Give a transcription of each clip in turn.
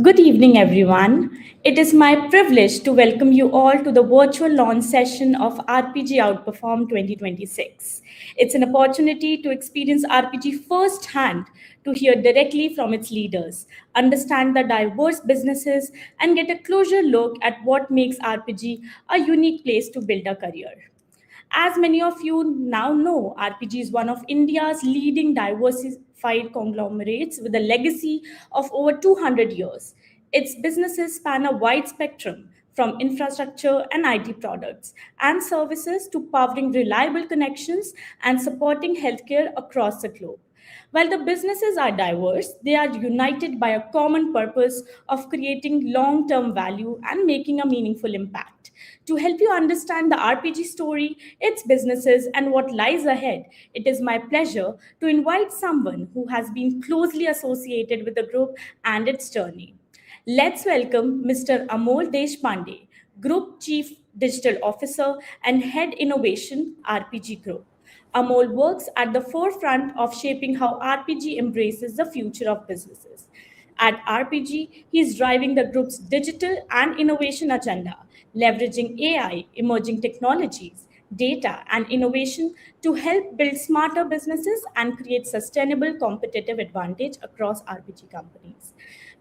Good evening, everyone. It is my privilege to welcome you all to the virtual launch session of RPG Outperform 2026. It's an opportunity to experience RPG firsthand, to hear directly from its leaders, understand the diverse businesses, and get a closer look at what makes RPG a unique place to build a career. As many of you now know, RPG is one of India's leading diversified conglomerates with a legacy of over 200 years. Its businesses span a wide spectrum from infrastructure and IT products and services to powering reliable connections and supporting healthcare across the globe. While the businesses are diverse, they are united by a common purpose of creating long term value and making a meaningful impact. To help you understand the RPG story, its businesses, and what lies ahead, it is my pleasure to invite someone who has been closely associated with the group and its journey. Let's welcome Mr. Amol Deshpande, Group Chief Digital Officer and Head Innovation, RPG Group. Amol works at the forefront of shaping how RPG embraces the future of businesses. At RPG, he is driving the group's digital and innovation agenda, leveraging AI, emerging technologies, data, and innovation to help build smarter businesses and create sustainable competitive advantage across RPG companies.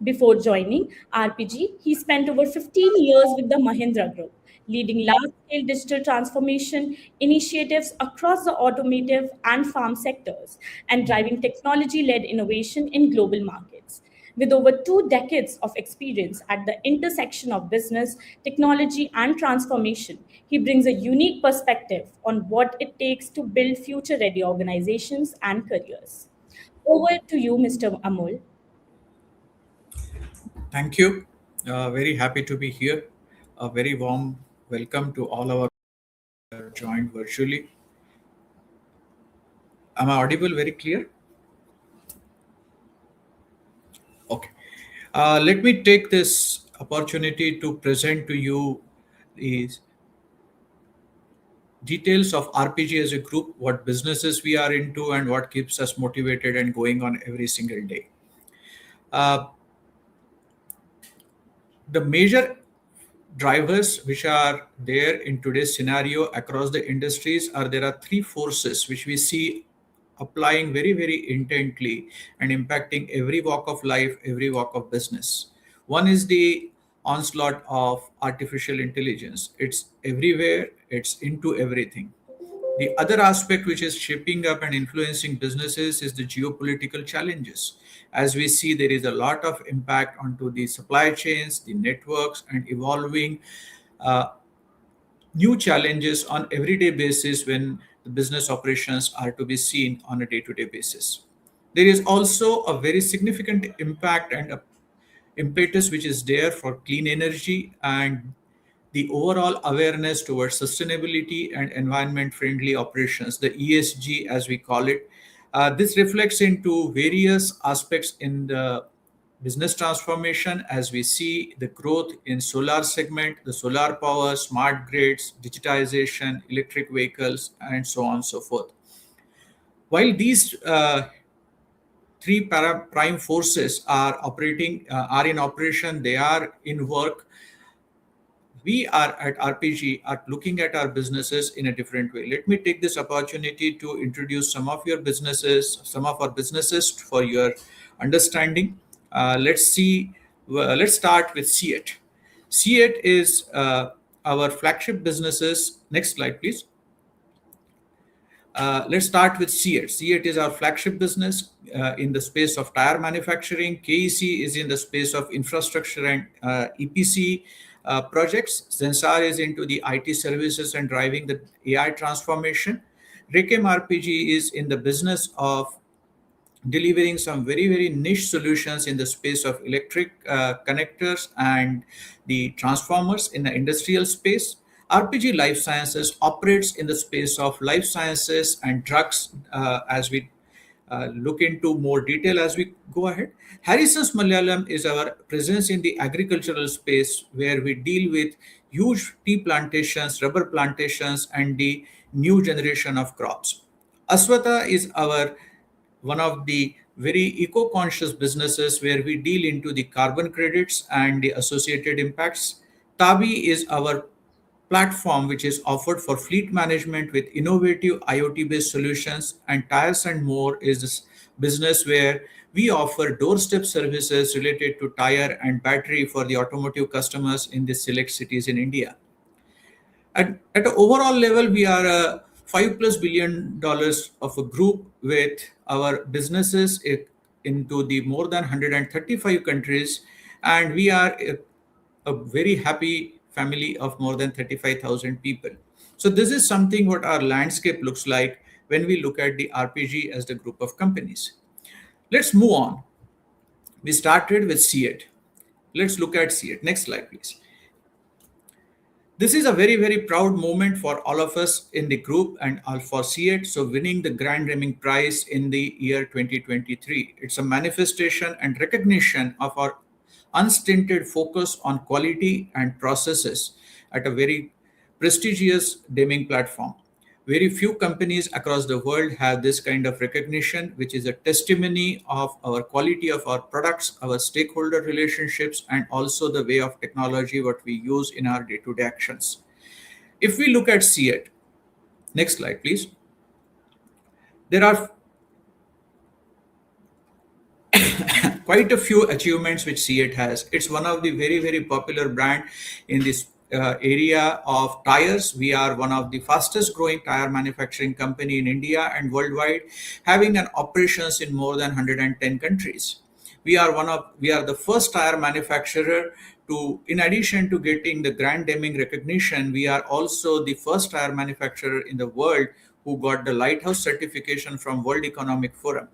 Before joining RPG, he spent over 15 years with the Mahindra Group, leading large scale digital transformation initiatives across the automotive and farm sectors, and driving technology led innovation in global markets. With over 2 decades of experience at the intersection of business, technology, and transformation, he brings a unique perspective on what it takes to build future ready organizations and careers. Over to you, Mr. Amol. Thank you. Very happy to be here. A very warm welcome to all our joined virtually. Am I audible very clear? Okay. Let me take this opportunity to present to you the details of RPG as a group, what businesses we are into, and what keeps us motivated and going on every single day. Uh, the major drivers which are there in today's scenario across the industries are there are three forces which we see applying very intently and impacting every walk of life, every walk of business. One is the onslaught of artificial intelligence. It's everywhere, it's into everything. The other aspect which is shaping up and influencing businesses is the geopolitical challenges. As we see, there is a lot of impact onto the supply chains, the networks, and evolving uh, new challenges on everyday basis when the business operations are to be seen on a day-to-day basis. There is also a very significant impact and a impetus which is there for clean energy and the overall awareness towards sustainability and environment friendly operations, the ESG as we call it. This reflects into various aspects in the business transformation as we see the growth in solar segment, the solar power, smart grids, digitization, electric vehicles, and so on and so forth. While these three prime forces are operating, are in operation, they are in work, we are at RPG are looking at our businesses in a different way. Let me take this opportunity to introduce some of your businesses, some of our businesses for your understanding. Let's see. Let's start with CEAT. CEAT is our flagship businesses. Next slide, please. Let's start with CEAT. CEAT is our flagship business in the space of tire manufacturing. KEC is in the space of infrastructure and EPC projects. Zensar is into the IT services and driving the AI transformation. Rekem RPG is in the business of delivering some very niche solutions in the space of electric connectors and the transformers in the industrial space. RPG Life Sciences operates in the space of life sciences and drugs as we look into more detail as we go ahead. Harrison's Malayalam is our presence in the agricultural space where we deal with huge tea plantations, rubber plantations, and the new generation of crops. Aswata is our one of the very eco-conscious businesses where we deal into the carbon credits and the associated impacts. Tabi is our platform which is offered for fleet management with innovative IoT-based solutions, and Tires and More is this business where we offer doorstep services related to tire and battery for the automotive customers in the select cities in India. At an overall level, we are a $5+ billion of a group with our businesses into the more than 135 countries, and we are a very happy family of more than 35,000 people. So this is something what our landscape looks like when we look at the RPG as the group of companies. Let's move on. We started with CEAT. Let's look at CEAT. Next slide, please. This is a very, very proud moment for all of us in the group and all for CEAT. So, winning the Grand Deming Prize in the year 2023. It's a manifestation and recognition of our unstinted focus on quality and processes at a very prestigious Deming platform. Very few companies across the world have this kind of recognition, which is a testimony of our quality of our products, our stakeholder relationships, and also the way of technology what we use in our day-to-day actions. If we look at CEAT, next slide, please. There are quite a few achievements which CEAT has. It's one of the very, very popular brand in this area of tires. We are one of the fastest growing tire manufacturing company in India and worldwide, having an operations in more than 110 countries. We are the first tire manufacturer to, in addition to getting the Grand Deming recognition, we are also the first tire manufacturer in the world who got the Lighthouse certification from World Economic Forum.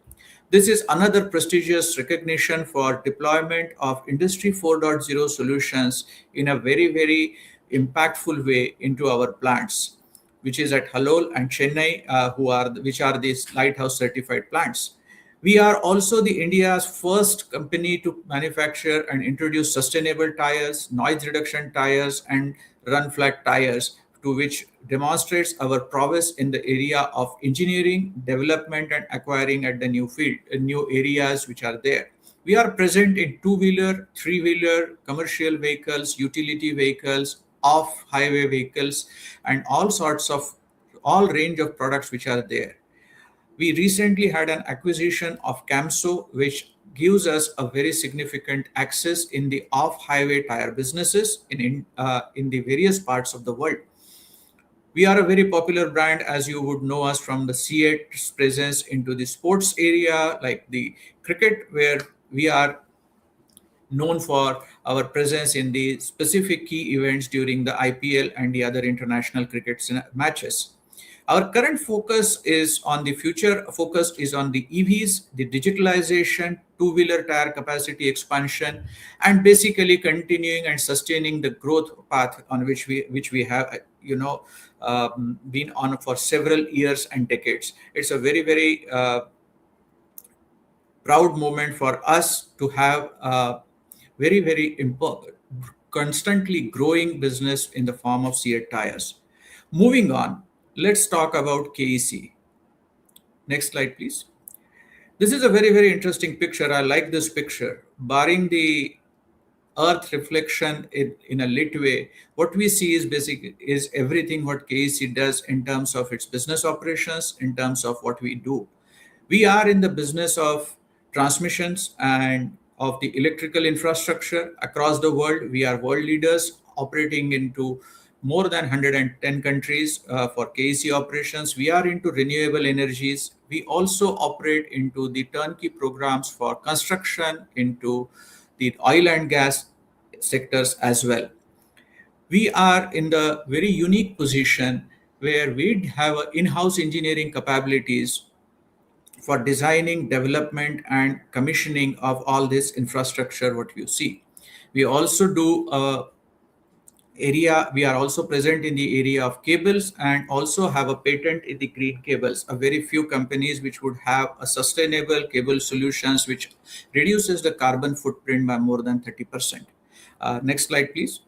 This is another prestigious recognition for deployment of Industry 4.0 solutions in a very, very impactful way into our plants, which is at Halol and Chennai, which are these Lighthouse certified plants. We are also the India's first company to manufacture and introduce sustainable tires, noise reduction tires, and run flat tires, to which demonstrates our prowess in the area of engineering, development, and acquiring at the new areas which are there. We are present in two-wheeler, three-wheeler, commercial vehicles, utility vehicles, off-highway vehicles, and all range of products which are there. We recently had an acquisition of Camso, which gives us a very significant access in the off-highway tire businesses in the various parts of the world. We are a very popular brand, as you would know us from the CEAT's presence into the sports area, like the cricket, where we are known for our presence in the specific key events during the IPL and the other international cricket matches. Our current focus is on the future focus is on the EVs, the digitalization, two-wheeler tire capacity expansion, and basically continuing and sustaining the growth path on which we have been on for several years and decades. It's a very, very proud moment for us to have a very, very important, constantly growing business in the form of CEAT tires. Moving on, let's talk about KEC. Next slide, please. This is a very, very interesting picture. I like this picture. Barring the earth reflection in a lit way, what we see is everything what KEC does in terms of its business operations, in terms of what we do. We are in the business of transmissions and of the electrical infrastructure across the world. We are world leaders operating into more than 110 countries for KEC operations. We are into renewable energies. We also operate into the turnkey programs for construction, into the oil and gas sectors as well. We are in the very unique position where we have in-house engineering capabilities for designing, development, and commissioning of all this infrastructure what you see. We also do we are also present in the area of cables and also have a patent in the green cables. A very few companies which would have a sustainable cable solutions which reduces the carbon footprint by more than 30%. Next slide, please.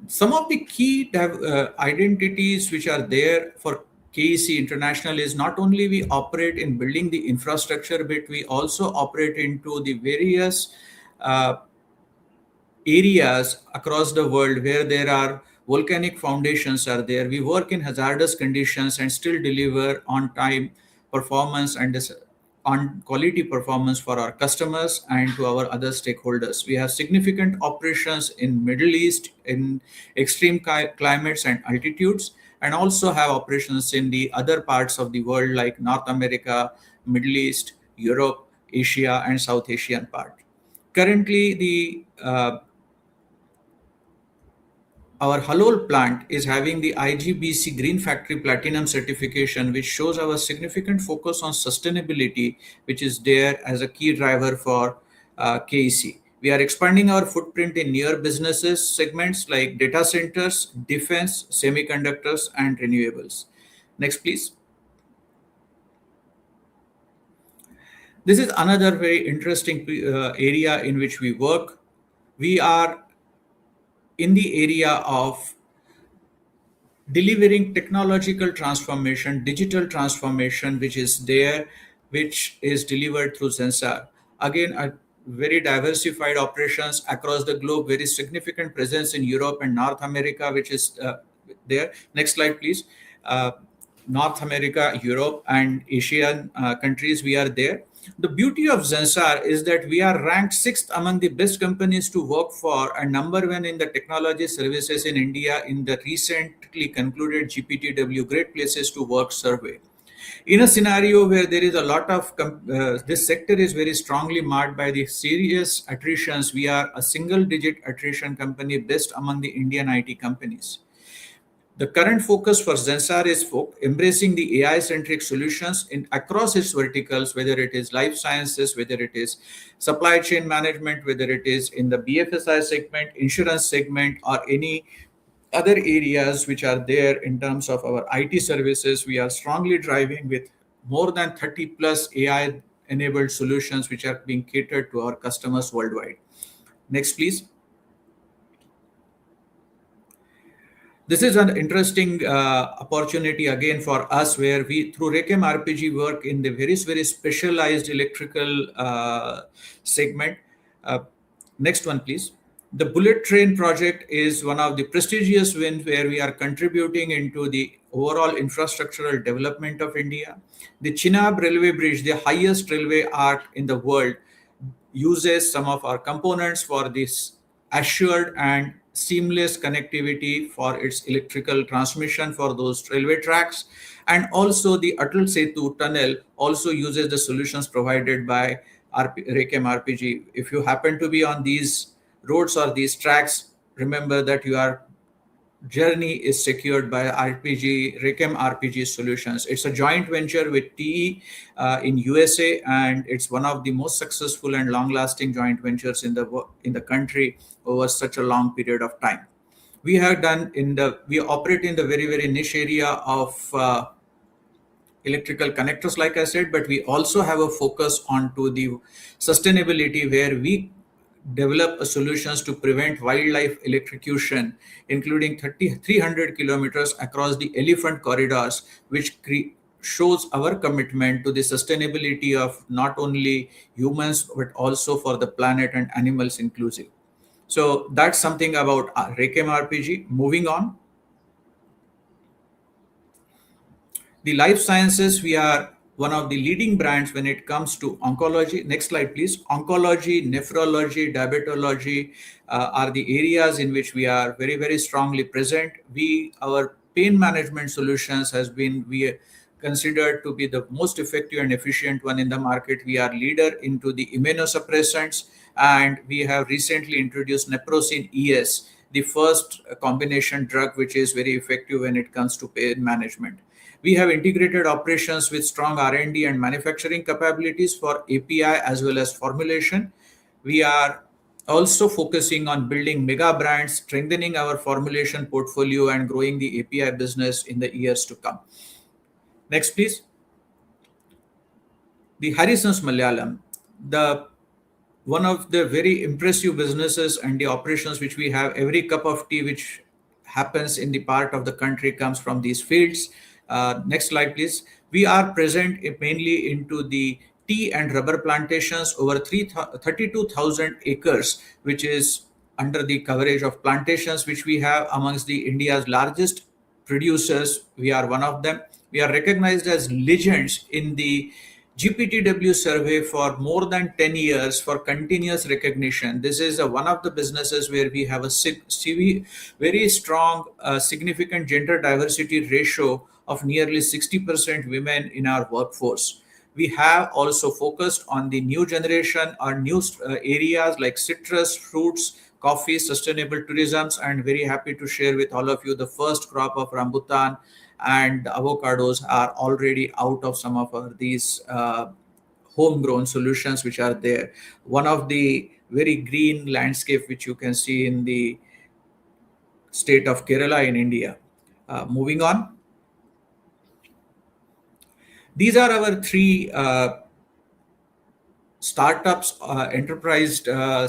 Some of the key identities which are there for KEC International is not only we operate in building the infrastructure, but we also operate into the various uh, areas across the world where there are volcanic foundations are there. We work in hazardous conditions and still deliver on time performance and on quality performance for our customers and to our other stakeholders. We have significant operations in Middle East in extreme climates and altitudes, and also have operations in the other parts of the world like North America, Middle East, Europe, Asia, and South Asian part. Currently, the our Halol plant is having the IGBC Green Factory Platinum certification, which shows our significant focus on sustainability, which is there as a key driver for KEC. We are expanding our footprint in near businesses segments like data centers, defense, semiconductors, and renewables. Next, please. This is another very interesting area in which we work. We are in the area of delivering technological transformation, digital transformation, which is there, which is delivered through Zensar. Again, a very diversified operations across the globe, very significant presence in Europe and North America, which is there. Next slide, please. North America, Europe, and Asian countries, we are there. The beauty of Zensar is that we are ranked sixth among the best companies to work for and number one in the technology services in India in the recently concluded GPTW Great Places to Work survey. In a scenario where there is a lot of this sector is very strongly marked by the serious attritions, we are a single digit attrition company best among the Indian IT companies. The current focus for Zensar is embracing the AI-centric solutions across its verticals, whether it is life sciences, whether it is supply chain management, whether it is in the BFSI segment, insurance segment, or any other areas which are there in terms of our IT services. We are strongly driving with more than 30 plus AI-enabled solutions which are being catered to our customers worldwide. Next, please. This is an interesting opportunity again for us where we through Rekem RPG work in the very specialized electrical segment. Uh, Next one, please. The bullet train project is one of the prestigious wins where we are contributing into the overall infrastructural development of India. The Chenab railway bridge, the highest railway arc in the world, uses some of our components for this assured and seamless connectivity for its electrical transmission for those railway tracks. And also the Atal Setu tunnel also uses the solutions provided by Rekem RPG. If you happen to be on these roads or these tracks, remember that your journey is secured by Rekem RPG Solutions. It's a joint venture with TE in USA, and it's one of the most successful and long-lasting joint ventures in the country over such a long period of time. We operate in the very niche area of electrical connectors, like I said, but we also have a focus onto the sustainability where we develop solutions to prevent wildlife electrocution, including 300 kilometers across the elephant corridors, which shows our commitment to the sustainability of not only humans, but also for the planet and animals inclusive. So that's something about Rekem RPG. Moving on. The life sciences, we are one of the leading brands when it comes to oncology. Next slide, please. Oncology, nephrology, diabetology are the areas in which we are very strongly present. Our pain management solutions we considered to be the most effective and efficient one in the market. We are leader into the immunosuppressants, and we have recently introduced Neprosyn ES, the first combination drug which is very effective when it comes to pain management. We have integrated operations with strong R&D and manufacturing capabilities for API as well as formulation. We are also focusing on building mega brands, strengthening our formulation portfolio, and growing the API business in the years to come. Next, please. The Harrison's Malayalam, one of the very impressive businesses and the operations which we have. Every cup of tea which happens in the part of the country comes from these fields. Next slide, please. We are present mainly into the tea and rubber plantations over 32,000 acres, which is under the coverage of plantations, which we have amongst the India's largest producers. We are one of them. We are recognized as legends in the GPTW survey for more than 10 years for continuous recognition. This is one of the businesses where we have a very strong, significant gender diversity ratio of nearly 60% women in our workforce. We have also focused on the new generation or new areas like citrus, fruits, coffee, sustainable tourism, and very happy to share with all of you the first crop of rambutan and avocados are already out of some of these homegrown solutions which are there. One of the very green landscape which you can see in the state of Kerala in India. Moving on. These are our three startups, enterprise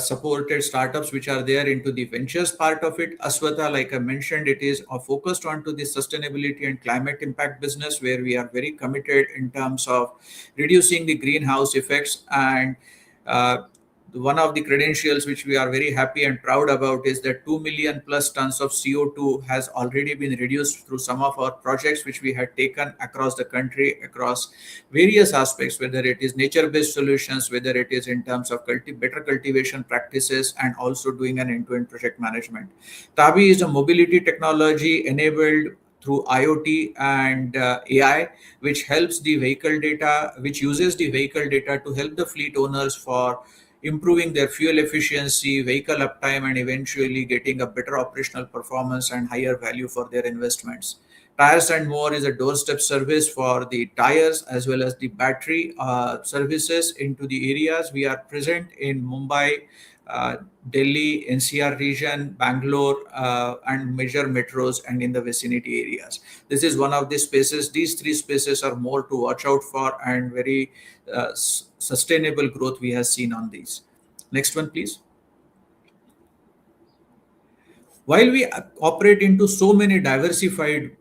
supported startups which are there into the ventures part of it. Aswata, like I mentioned, it is focused onto the sustainability and climate impact business, where we are very committed in terms of reducing the greenhouse effects. And one of the credentials which we are very happy and proud about is that 2 million plus tons of CO2 has already been reduced through some of our projects which we had taken across the country, across various aspects, whether it is nature-based solutions, whether it is in terms of better cultivation practices, and also doing an end-to-end project management. Tabi is a mobility technology enabled through IoT and AI, which helps the vehicle data, which uses the vehicle data to help the fleet owners for improving their fuel efficiency, vehicle uptime, and eventually getting a better operational performance and higher value for their investments. Tires and More is a doorstep service for the tires as well as the battery services into the areas. We are present in Mumbai, Delhi, NCR region, Bangalore, and major metros and in the vicinity areas. This is one of the spaces. These three spaces are more to watch out for, and very sustainable growth we have seen on these. Next one, please. While we operate into so many diversified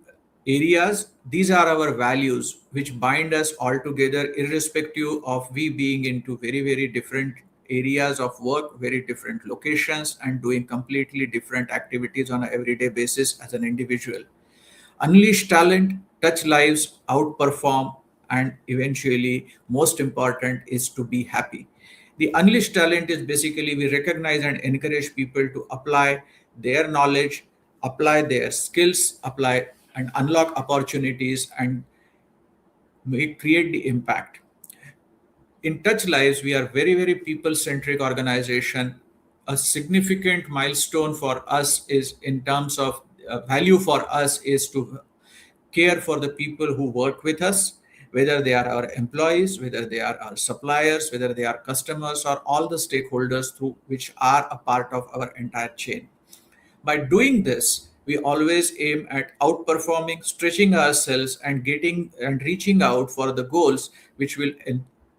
areas, these are our values which bind us all together, irrespective of we being into very, very different areas of work, very different locations, and doing completely different activities on an everyday basis as an individual. Unleash talent, touch lives, outperform, and eventually, most important is to be happy. The unleashed talent is basically we recognize and encourage people to apply their knowledge, apply their skills, apply and unlock opportunities, and create the impact. In Touch Lives, we are very, very people-centric organization. A significant milestone for us is in terms of value for us is to care for the people who work with us, whether they are our employees, whether they are our suppliers, whether they are customers, or all the stakeholders through which are a part of our entire chain. By doing this, we always aim at outperforming, stretching ourselves, and getting and reaching out for the goals which will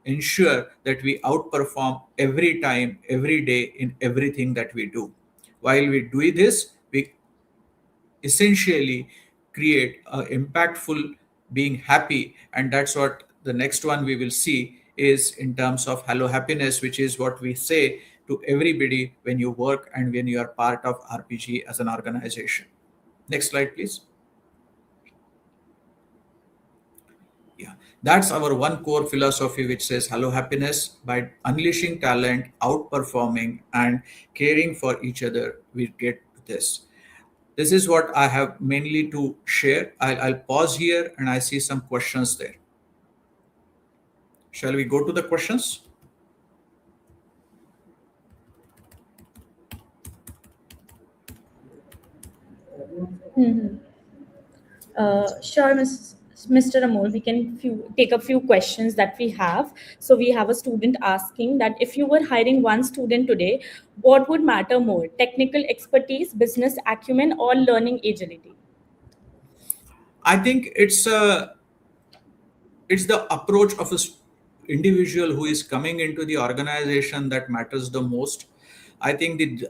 ensure that we outperform every time, every day in everything that we do. While we do this, we essentially create a impactful being happy, and that's what the next one we will see is in terms of hello happiness, which is what we say to everybody when you work and when you are part of RPG as an organization. Next slide, please. Yeah, that's our one core philosophy, which says hello happiness. By unleashing talent, outperforming, and caring for each other, we get this. This is what I have mainly to share. I'll pause here and I see some questions there. Shall we go to the questions? Sure, Mr. Amol, we can take a few questions that we have. So we have a student asking that if you were hiring one student today, what would matter more, technical expertise, business acumen, or learning agility? I think it's the approach of a individual who is coming into the organization that matters the most. I think the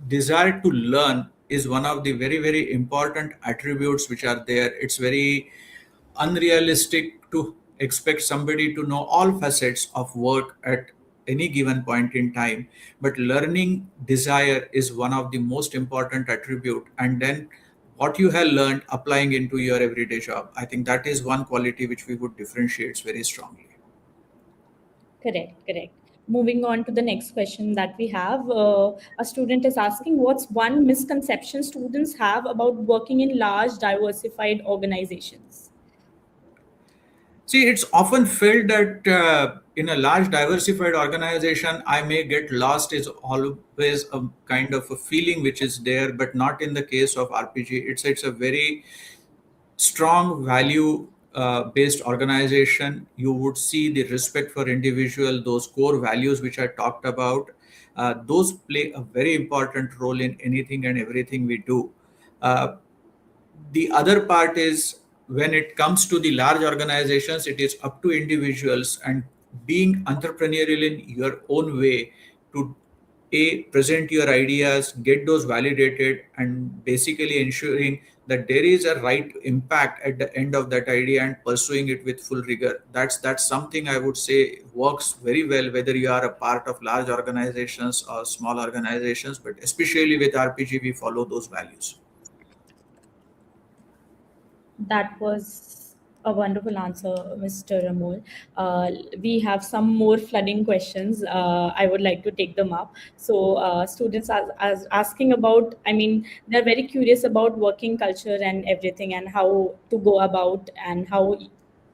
desire to learn is one of the very, very important attributes which are there. It's very unrealistic to expect somebody to know all facets of work at any given point in time. But learning desire is one of the most important attribute, and then what you have learned applying into your everyday job. I think that is one quality which we would differentiate very strongly. Correct, correct. Moving on to the next question that we have, a student is asking, what's one misconception students have about working in large, diversified organizations? See, it's often felt that in a large diversified organization, I may get lost is always a kind of a feeling which is there, but not in the case of RPG. It's a very strong value based organization. You would see the respect for individual, those core values which I talked about. Those play a very important role in anything and everything we do. Uh, the other part is when it comes to the large organizations, it is up to individuals and being entrepreneurial in your own way to present your ideas, get those validated, and basically ensuring that there is a right impact at the end of that idea and pursuing it with full rigor. That's something I would say works very well whether you are a part of large organizations or small organizations, but especially with RPG we follow those values. That was a wonderful answer, Mr. Ramol. Uh, we have some more flooding questions. I would like to take them up. So, students are asking about, I mean, they're very curious about working culture and everything and how to go about and how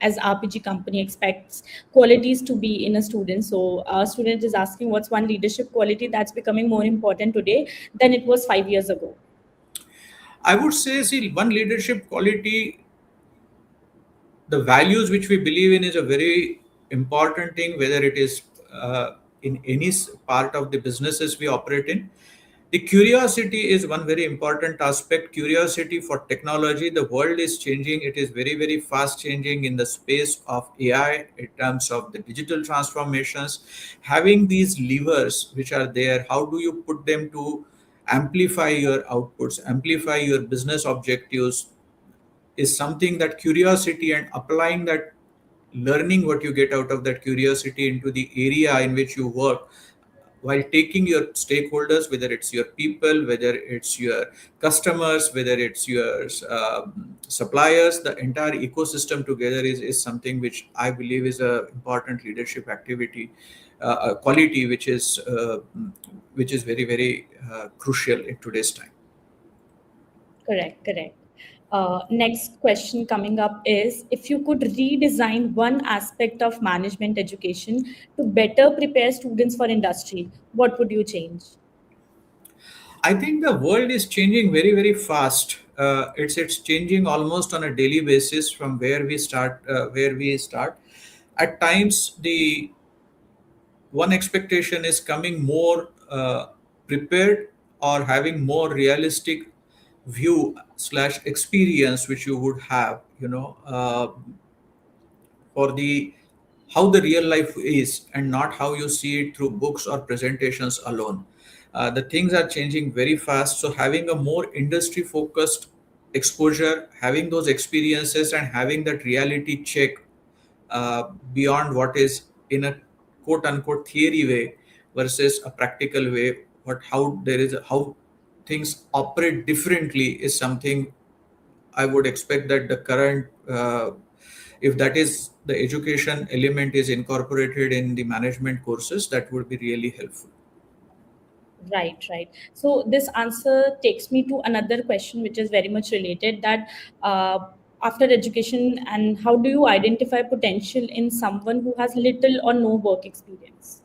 as RPG company expects qualities to be in a student. So, a student is asking what's one leadership quality that's becoming more important today than it was 5 years ago. I would say, see, one leadership quality, the values which we believe in is a very important thing, whether it is in any part of the businesses we operate in. The curiosity is one very important aspect. Curiosity for technology. The world is changing. It is very, very fast changing in the space of AI in terms of the digital transformations. Having these levers which are there, how do you put them to amplify your outputs, amplify your business objectives, is something that curiosity and applying that learning what you get out of that curiosity into the area in which you work while taking your stakeholders, whether it's your people, whether it's your customers, whether it's your suppliers, the entire ecosystem together is something which I believe is a important leadership activity, a quality which is very very crucial in today's time. Correct, correct. Next question coming up is, if you could redesign one aspect of management education to better prepare students for industry, what would you change? I think the world is changing very, very fast. It's changing almost on a daily basis from where we start. At times, the one expectation is coming more prepared or having more realistic view slash experience which you would have. For the how the real life is and not how you see it through books or presentations alone. The things are changing very fast, so having a more industry focused exposure, having those experiences and having that reality check beyond what is in a quote unquote theory way versus a practical way, what how there is how things operate differently is something I would expect that the current, if that is the education element is incorporated in the management courses, that would be really helpful. Right, right. So this answer takes me to another question, which is very much related. That after education, and how do you identify potential in someone who has little or no work experience?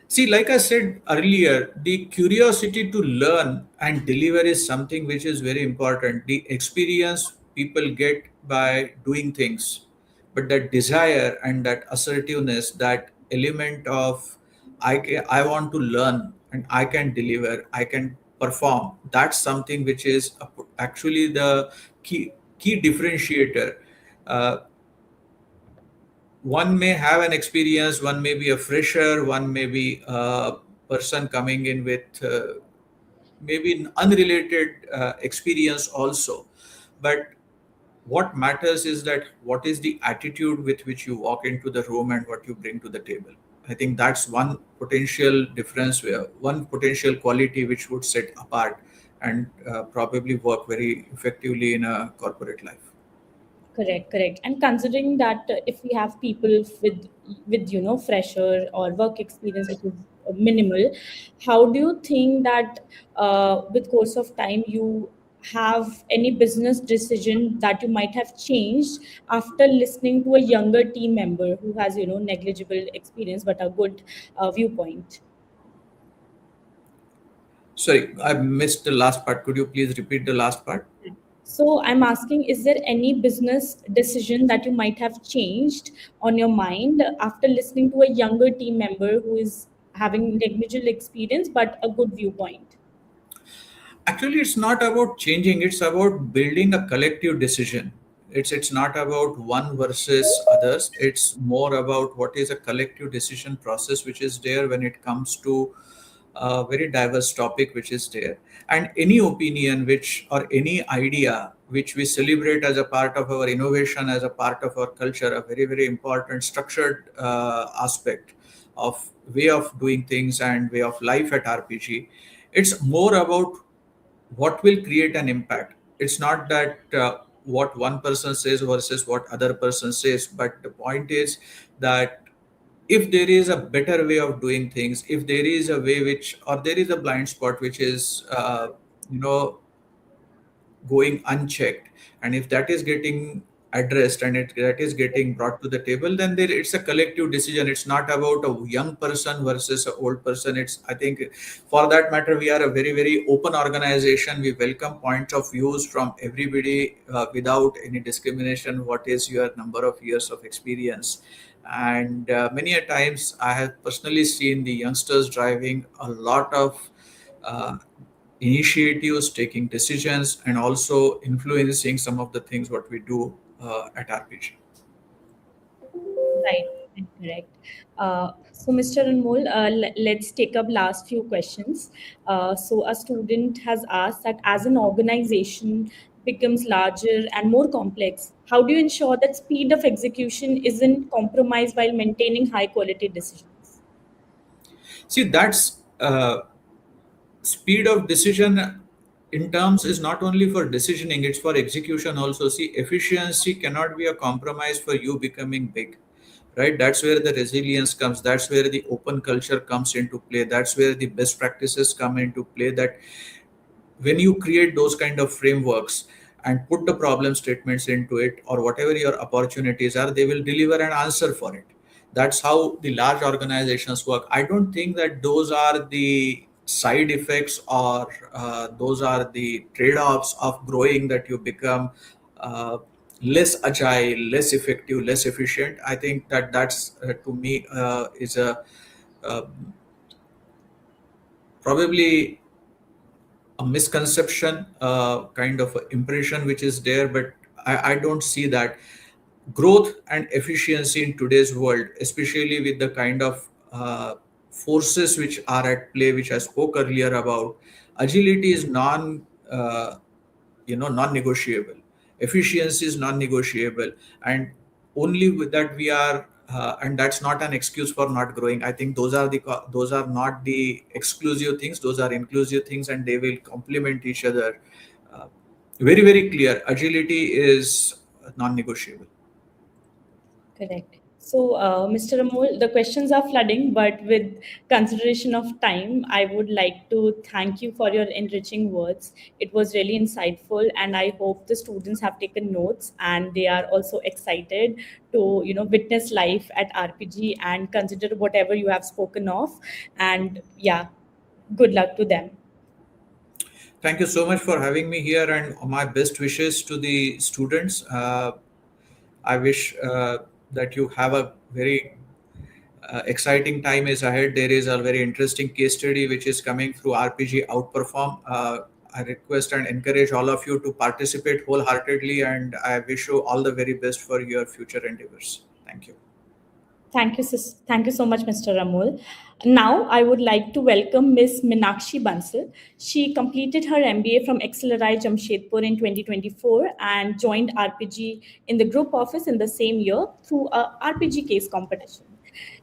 See, like I said earlier, the curiosity to learn and deliver is something which is very important. The experience people get by doing things, but that desire and that assertiveness, that element of I want to learn and I can deliver, I can perform. That's something which is actually the key differentiator. Uh, One may have an experience, one may be a fresher, one may be a person coming in with maybe an unrelated experience also, but What matters is that what is the attitude with which you walk into the room and what you bring to the table. I think that's one potential difference, where one potential quality which would set apart and probably work very effectively in a corporate life. Correct, correct. And considering that if we have people with fresher or work experience which is minimal, how do you think that with course of time you have any business decision that you might have changed after listening to a younger team member who has negligible experience but a good viewpoint? Sorry, I missed the last part. Could you please repeat the last part? So I'm asking, is there any business decision that you might have changed on your mind after listening to a younger team member who is having negligible experience but a good viewpoint? Actually, it's not about changing, it's about building a collective decision. It's not about one versus others. It's more about what is a collective decision process which is there when it comes to a very diverse topic which is there. And any opinion which or any idea which we celebrate as a part of our innovation, as a part of our culture, a very, very important structured aspect of way of doing things and way of life at RPG. It's more about what will create an impact. It's not that what one person says versus what other person says, but the point is that if there is a better way of doing things, if there is a way which, or there is a blind spot which is you know going unchecked, and if that is getting addressed and that is getting brought to the table, then it's a collective decision. It's not about a young person versus an old person. It's, I think, for that matter, we are a very, very open organization. We welcome points of views from everybody without any discrimination. What is your number of years of experience? And many a times I have personally seen the youngsters driving a lot of uh, initiatives, taking decisions, and also influencing some of the things what we do at RPG. Right, right, correct. So, Mr. Anmol, let's take up last few questions. So, a student has asked that as an organization becomes larger and more complex, how do you ensure that speed of execution isn't compromised while maintaining high quality decisions? See, that's speed of decision in terms is not only for decisioning, it's for execution also. See, efficiency cannot be a compromise for you becoming big, right? That's where the resilience comes. That's where the open culture comes into play. That's where the best practices come into play. That when you create those kind of frameworks and put the problem statements into it, or whatever your opportunities are, they will deliver an answer for it. That's how the large organizations work. I don't think that those are the side effects, or those are the trade-offs of growing, that you become uh, less agile, less effective, less efficient. I think that that's to me is a uh, probably a misconception, kind of a impression which is there, but I don't see that growth and efficiency in today's world, especially with the kind of forces which are at play, which I spoke earlier about. Agility is non-negotiable. Efficiency is non-negotiable, and only with that we are. And that's not an excuse for not growing. I think those are not the exclusive things. Those are inclusive things, and they will complement each other. Uh, Very, very clear. Agility is non-negotiable. Correct. So, Mr. Amol, the questions are flooding, but with consideration of time, I would like to thank you for your enriching words. It was really insightful, and I hope the students have taken notes and they are also excited to, witness life at RPG and consider whatever you have spoken of. And yeah, good luck to them. Thank you so much for having me here, and my best wishes to the students. I wish that you have a very exciting time is ahead. There is a very interesting case study which is coming through RPG Outperform. I request and encourage all of you to participate wholeheartedly, and I wish you all the very best for your future endeavors. Thank you. Thank you so much, Mr. Ramul. Now, I would like to welcome Ms. Minakshi Bansal. She completed her MBA from XLRI Jamshedpur in 2024 and joined RPG in the group office in the same year through a RPG case competition.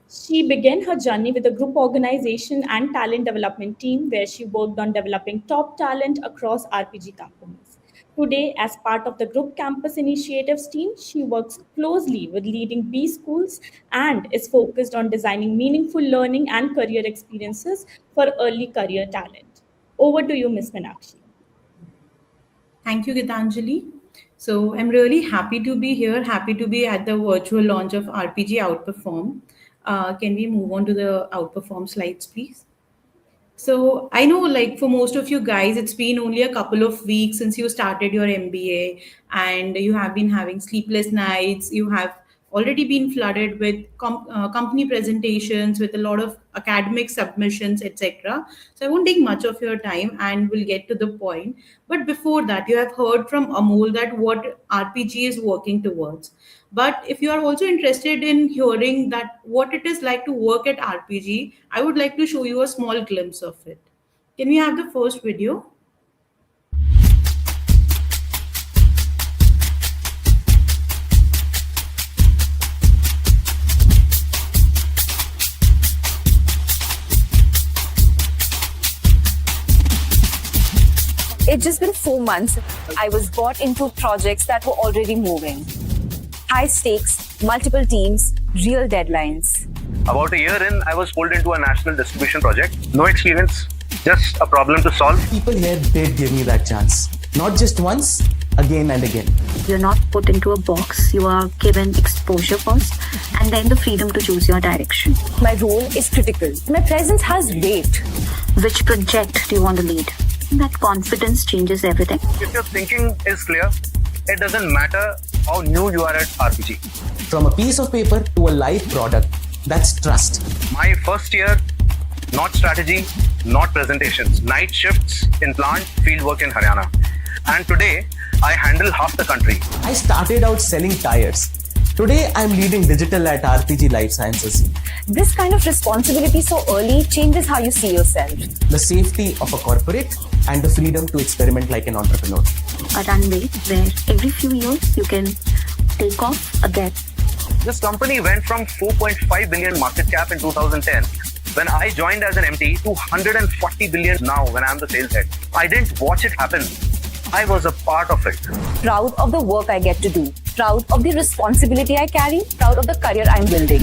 She began her journey with a group organization and talent development team where she worked on developing top talent across RPG companies. Today, as part of the Group Campus Initiatives team, she works closely with leading B schools and is focused on designing meaningful learning and career experiences for early career talent. Over to you, Ms. Meenakshi. Thank you, Gitanjali. So I'm really happy to be here, happy to be at the virtual launch of RPG Outperform. Can we move on to the Outperform slides, please? So I know, like for most of you guys, it's been only a couple of weeks since you started your MBA, and you have been having sleepless nights. You have already been flooded with company presentations, with a lot of academic submissions, etc. So I won't take much of your time, and we'll get to the point. But before that, you have heard from Amol that what RPG is working towards. But if you are also interested in hearing that what it is like to work at RPG, I would like to show you a small glimpse of it. Can we have the first video? It's just been 4 months. I was brought into projects that were already moving. High stakes, multiple teams, real deadlines. About a year in, I was pulled into a national distribution project. No experience, just a problem to solve. People here did give me that chance. Not just once, again and again. You're not put into a box, you are given exposure first and then the freedom to choose your direction. My role is critical. My presence has weight. Which project do you want to lead? That confidence changes everything. If your thinking is clear, it doesn't matter how new you are at RPG. From a piece of paper to a live product, that's trust. My first year, not strategy, not presentations, night shifts in plant, field work in Haryana. And today, I handle half the country. I started out selling tires. Today, I'm leading digital at RPG Life Sciences. This kind of responsibility so early changes how you see yourself. The safety of a corporate and the freedom to experiment like an entrepreneur. A runway where every few years you can take off again. This company went from 4.5 billion market cap in 2010 when I joined as an MT to 140 billion now when I'm the sales head. I didn't watch it happen. I was a part of it. Proud of the work I get to do. Proud of the responsibility I carry. Proud of the career I'm building.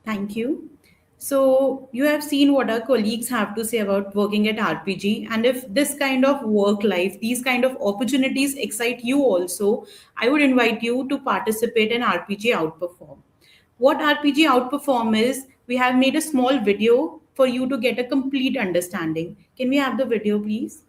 Thank you. So you have seen what our colleagues have to say about working at RPG. And if this kind of work life, these kind of opportunities excite you also, I would invite you to participate in RPG Outperform. What RPG Outperform is, we have made a small video for you to get a complete understanding. Can we have the video, please?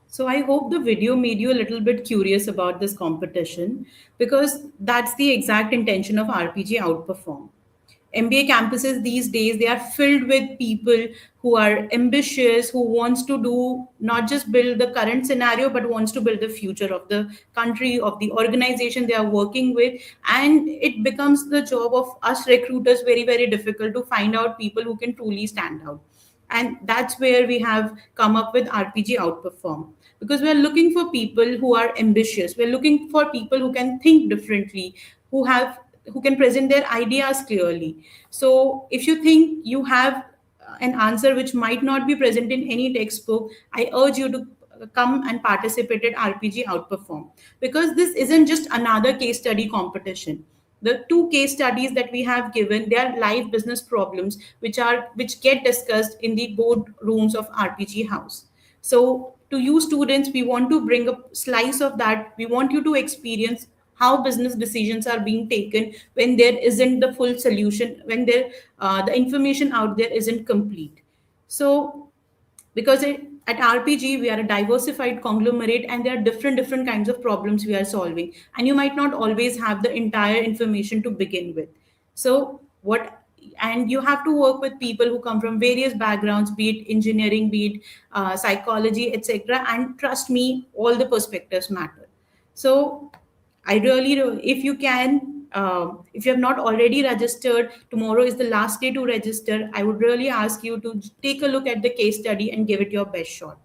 So I hope the video made you a little bit curious about this competition because that's the exact intention of RPG Outperform. MBA campuses these days, they are filled with people who are ambitious, who wants to do not just build the current scenario, but wants to build the future of the country, of the organization they are working with. And it becomes the job of us recruiters very, very difficult to find out people who can truly stand out. And that's where we have come up with RPG Outperform, because we're looking for people who are ambitious. We're looking for people who can think differently, who can present their ideas clearly. So if you think you have an answer which might not be present in any textbook, I urge you to come and participate at RPG Outperform, because this isn't just another case study competition. The two case studies that we have given, they are live business problems which get discussed in the board rooms of RPG House. So to you students, we want to bring a slice of that. We want you to experience how business decisions are being taken when there isn't the full solution, when the information out there isn't complete. So because at RPG we are a diversified conglomerate, and there are different kinds of problems we are solving, and you might not always have the entire information to begin with. So what and you have to work with people who come from various backgrounds, be it engineering, be it psychology, etc. And trust me, all the perspectives matter. So I really, if you can, if you have not already registered, tomorrow is the last day to register. I would really ask you to take a look at the case study and give it your best shot.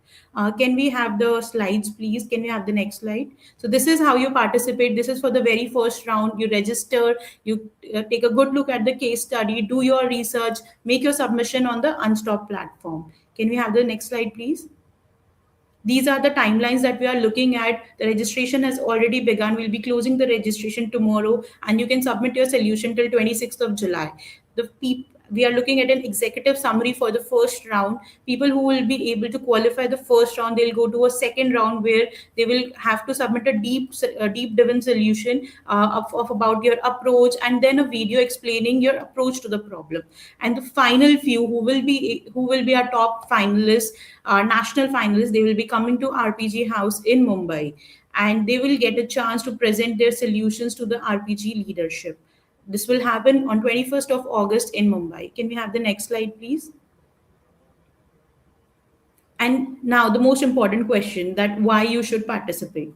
Can we have the slides, please? Can we have the next slide? So this is how you participate. This is for the very first round. You register, you take a good look at the case study, do your research, make your submission on the Unstop platform. Can we have the next slide, please? These are the timelines that we are looking at. The registration has already begun. We'll be closing the registration tomorrow, and you can submit your solution till 26th of July. We are looking at an executive summary for the first round. People who will be able to qualify the first round, they'll go to a second round where they will have to submit a deep driven solution of about your approach, and then a video explaining your approach to the problem. And the final few who will be our top finalists, national finalists, they will be coming to RPG House in Mumbai, and they will get a chance to present their solutions to the RPG leadership. This will happen on 21st of August in Mumbai. Can we have the next slide, please? And now the most important question, that why you should participate.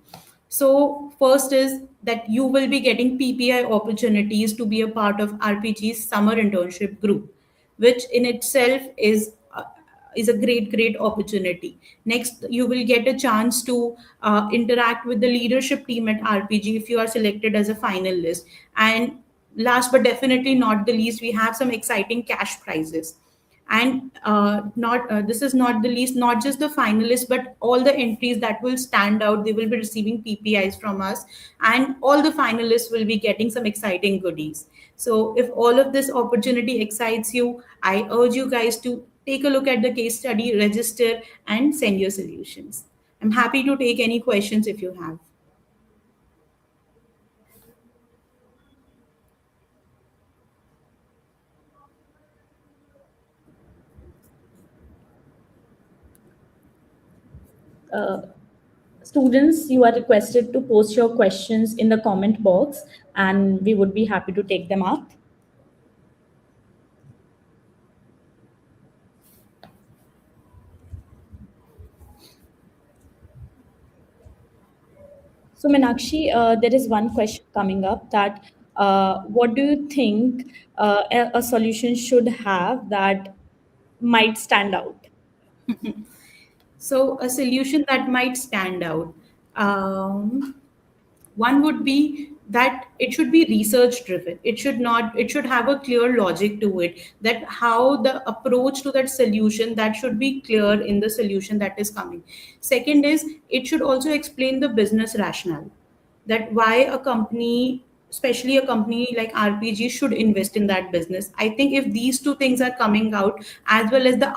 So first is that you will be getting PPI opportunities to be a part of RPG's summer internship group, which in itself is a great opportunity. Next, you will get a chance to interact with the leadership team at RPG if you are selected as a finalist. And last but definitely not the least, we have some exciting cash prizes. And not this is not the least, not just the finalists, but all the entries that will stand out, they will be receiving PPIs from us, and all the finalists will be getting some exciting goodies. So if all of this opportunity excites you, I urge you guys to take a look at the case study, register, and send your solutions. I'm happy to take any questions if you have. Students, you are requested to post your questions in the comment box, and we would be happy to take them up. So Meenakshi, there is one question coming up, that what do you think a solution should have that might stand out? So a solution that might stand out. One would be that it should be research driven. It should have a clear logic to it, that how the approach to that solution, that should be clear in the solution that is coming. Second is, it should also explain the business rationale, that why a company, especially a company like RPG, should invest in that business. I think if these two things are coming out, as well as the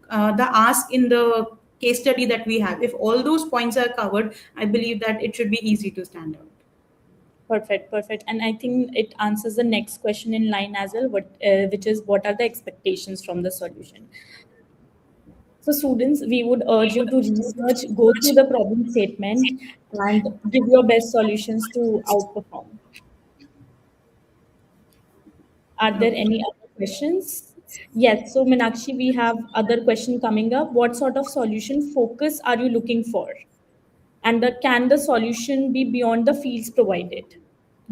ask in the case study that we have, if all those points are covered, I believe that it should be easy to stand out. Perfect. And I think it answers the next question in line as well, which is, what are the expectations from the solution? So students, we would urge you to research, go through the problem statement, and give your best solutions to outperform. Are there any other questions? Yes, so Meenakshi, we have other question coming up. What sort of solution focus are you looking for? And can the solution be beyond the fields provided?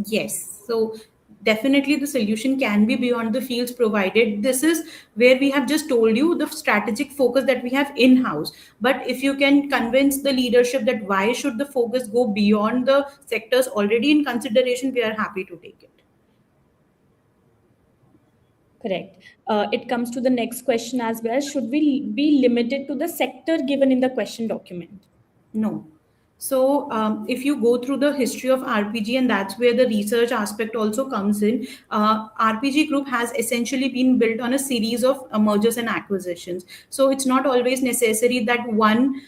Yes. So definitely the solution can be beyond the fields provided. This is where we have just told you the strategic focus that we have in house. But if you can convince the leadership that why should the focus go beyond the sectors already in consideration, we are happy to take it. Correct. It comes to the next question as well. Should we be limited to the sector given in the question document? No. So, if you go through the history of RPG, and that's where the research aspect also comes in, RPG Group has essentially been built on a series of mergers and acquisitions. So, it's not always necessary that one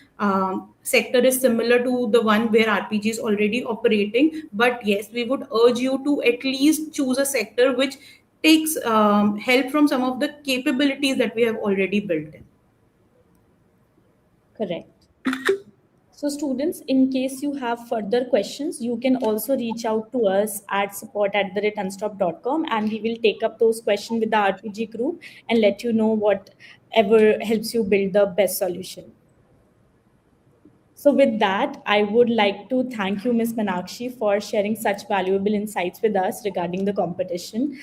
sector is similar to the one where RPG is already operating. But yes, we would urge you to at least choose a sector which takes help from some of the capabilities that we have already built in. Correct. So students, in case you have further questions, you can also reach out to us at support@unstop.com, and we will take up those questions with the RPG group and let you know whatever helps you build the best solution. So with that, I would like to thank you, Ms. Meenakshi, for sharing such valuable insights with us regarding the competition.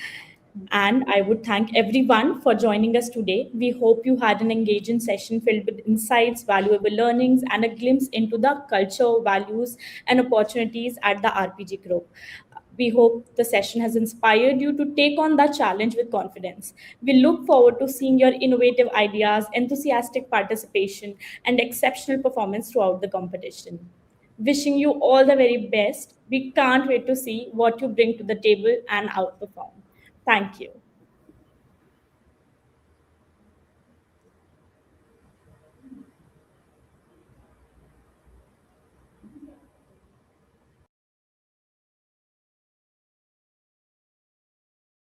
And I would thank everyone for joining us today. We hope you had an engaging session filled with insights, valuable learnings, and a glimpse into the culture, values, and opportunities at the RPG Group. We hope the session has inspired you to take on the challenge with confidence. We look forward to seeing your innovative ideas, enthusiastic participation, and exceptional performance throughout the competition. Wishing you all the very best. We can't wait to see what you bring to the table and outperform. Thank you.